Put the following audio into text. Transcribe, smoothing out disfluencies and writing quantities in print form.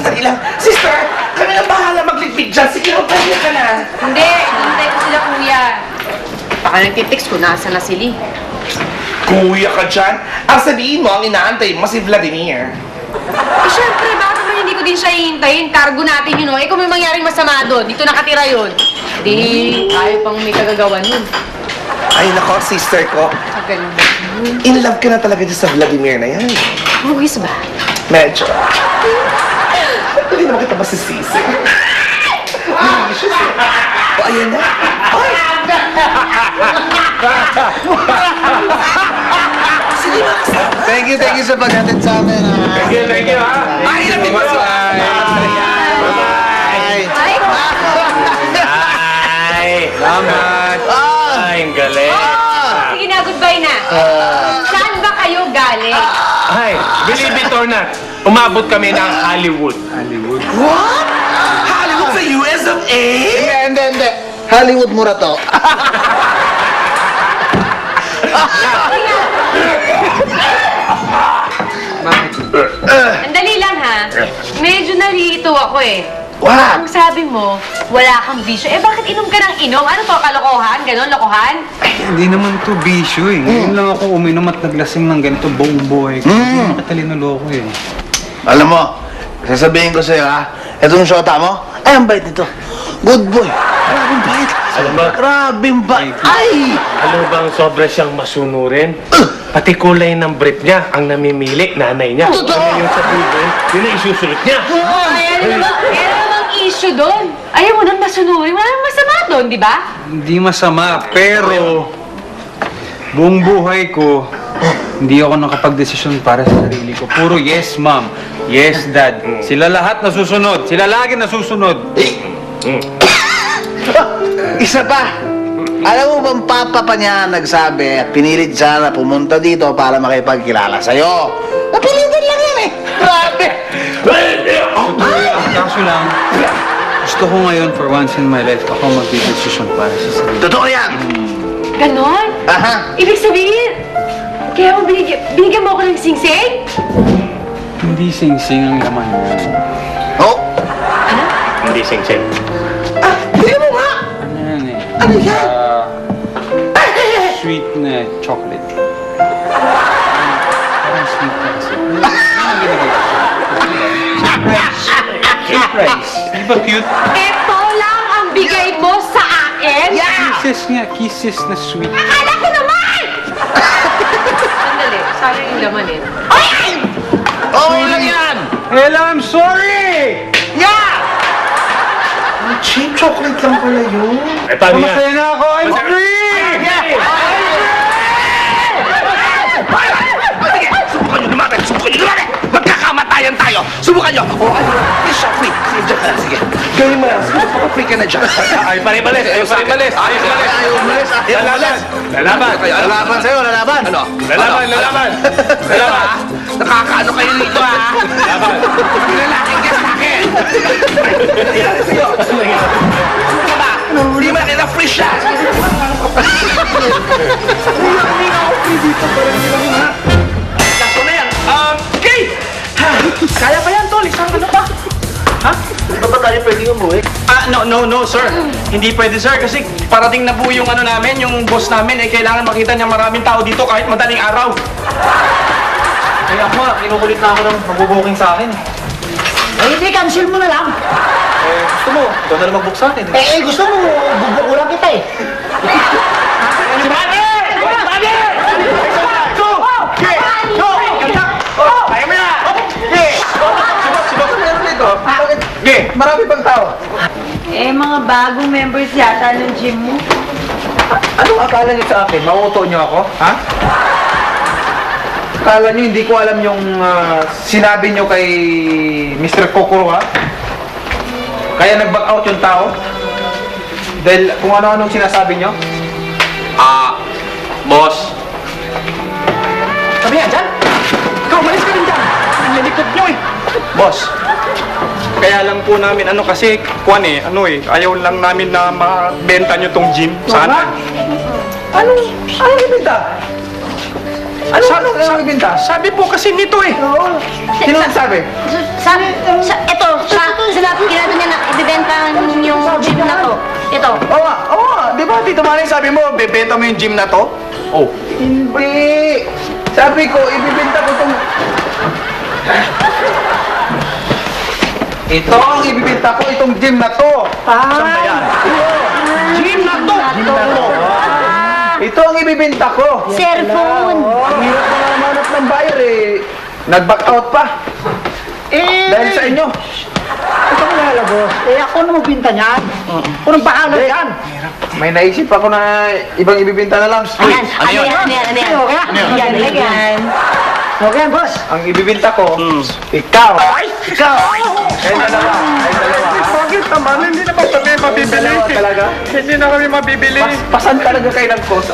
Sandali lang. Sister, kami na bahala magligpit dyan. Sige, magpahinga ka na. Hindi, hinintay ko sila kuya. Baka nagtitext ko, nasa na sila. Kuya ka dyan. Ang sabihin mo, ang inaantay mo si Vladimir. Eh, syempre, bakit naman hindi ko din siya hihintayin? Cargo natin yun, oh. Eh, kung may mangyaring masama doon, dito nakatira yun. Di, tayo pang may kagagawan nun. Ay, nako, sister ko. Ah, ganun. In love ka na talaga dyan sa Vladimir na yan. Buwis ba? Medyo. Hindi naman kita masisisi. Delicious eh. O, ayan na. Ay! Sige na, kasama. Thank you sa paghatid sa amin. Thank you, ha? Ay, namin mo sa... Bye! Ay, Ay! Salamat! Ay, ang galing. sige na, goodbye na. Saan ba kayo galing? Ay, believe it or not, umabot kami ng Hollywood. Hollywood? What? Hollywood sa US of A? Hindi. Hollywood mura to. Andali lang ha. Medyo nalilito ako eh. What? Ang sabi mo, wala kang bisyo. Eh bakit inom ka ng inom? Ano to, kalokohan? Ganon, lokohan? Hindi naman to bisyo eh. Ngayon lang ako uminom at naglasing ng ganito buong buhay ko. Hindi naman katalino loko eh. Alam mo, sasabihin ko sa'yo ha, itong shota mo, ay ang bait nito. Good boy. Grabing bait. Alam mo, Grabing bait. Ay! alam mo bang sobra siyang masunurin? Pati kulay ng brief niya, ang namimili, nanay niya. Totoo! Ano yung sabihin, yun ang isusunod niya. Ay, ano namang issue doon? Ayaw mo nang masunurin. Wala namang masama doon, di ba? Hindi masama, pero buong buhay ko, hindi ako nakapag-desisyon para sa sarili ko. Puro yes, ma'am. Yes, dad. Sila lahat nasusunod. Sila lagi nasusunod. Isa pa. Alam mo bang papa pa niya nagsabi at pinilit siya na pumunta dito para makipagkilala sa'yo? Napilitan lang yan eh. Grabe. Totoo yun. Kaso lang, gusto ko ngayon for once in my life ako mag-desisyon para sa sarili. Totoo yan. Ganon? Aha. Ibig sabihin, kaya mo binigyan mo ako ng singsing? Hindi sing-sing ang laman niya. Oh. Hindi sing-sing. Tingnan mo nga! Ano yan eh? Ano yan? Sweet na chocolate. Parang sweet na kasi. Ano ginagawa ko? Cute rice. Di ba cute? Ito lang ang bigay mo sa akin? Kisses nga. Kisses na sweet. Akala ko naman! Sandali, sayang yung laman eh. Oo lang yan. Ella, I'm sorry! Cheap chocolate lang pala yun. Eh, paano yan? Masaya na ako. I'm free! Subukan nyo lumapit! Magkakamatayan tayo! Subukan nyo! O ano? Please shot me! Sige, dyan ka lang. Sige. Gawin mo lang. Sige, magpapapray ka na dyan. Ay, palibalis! Ayos palibalis! Ayos palibalis! Ayaw umalis. Ayaw umalis. Lalaban! Lalaban sa'yo, lalaban. Ano? Lalaban! Lalaban! Lalaban! Nakakaano kayo rito, ha? Lalaban! Yung lalaking gas sa akin! Nangyari sa'yo? Ano ka ba? Hindi mo nakita free shot! Lasto na yan. Okay! Kaya pa yan, tol. Isang ano pa? Hindi ba tayo pwedeng umuwi? No, sir. Hindi pwede, sir. Kasi parating na po yung ano namin, yung boss namin, eh, kailangan makita niya maraming tao dito kahit madaling araw. Ay ako nga, kinukulit na ako ng magbubuking sa akin. Eh, hindi, cancel mo na lang. Gusto mo, ikaw na lang mag-book sa akin. Gusto mo, bubuk lang kita eh. Si Buddy! Buddy! Go! Go! Kaya mo na! Bakit meron dito? Bakit? Marami pang tao. Eh, mga bagong members yata ng gym mo. Anong akala niyo sa akin? Mauto niyo ako? Ha? Akala niyo hindi ko alam yung sinabi niyo kay Mr. Kokoro, ha? Kaya nag-back out yung tao? Dahil kung ano-anong sinasabi niyo? Boss! Sabi yan, dyan! Ikaw, umalis ka rin dyan! Ang lalikod nyo eh! Boss, kaya lang po namin kasi ayaw lang namin na mabenta niyo tong gym. Sana. Anong ibita? Ano ibibenta? Sabi po kasi nito eh. Sino nagsabi? Ito, sinabi niya na ibibenta yung jeep na to. Ito. Oo nga. Di ba, Tito Manny, sabi mo, bebenta mo yung gym na to? Oh. Hindi. Sabi ko, ibibenta ko itong... Ito ang ibibenta ko, itong gym na to. Saan ba yan? Gym na to! Ito ang ibibenta ko. Cellphone. Ang hirap na namanap ng buyer eh. Nag-back out pa. Dahil sa inyo. Ito ko lalabos. Ako na magbinta niyan. Unang bahala yan. May naisip ako na ibang ibibenta na lang. Ayan, ano yan? Okay? Yan. Okay, boss. Ang ibibenta ko, ikaw. Ikaw. Kayo dalawa. Bakit naman? Hindi naman kami mabibili. Dalawa talaga. Hindi na kami mabibili. Pasan talaga kayo ng kosa.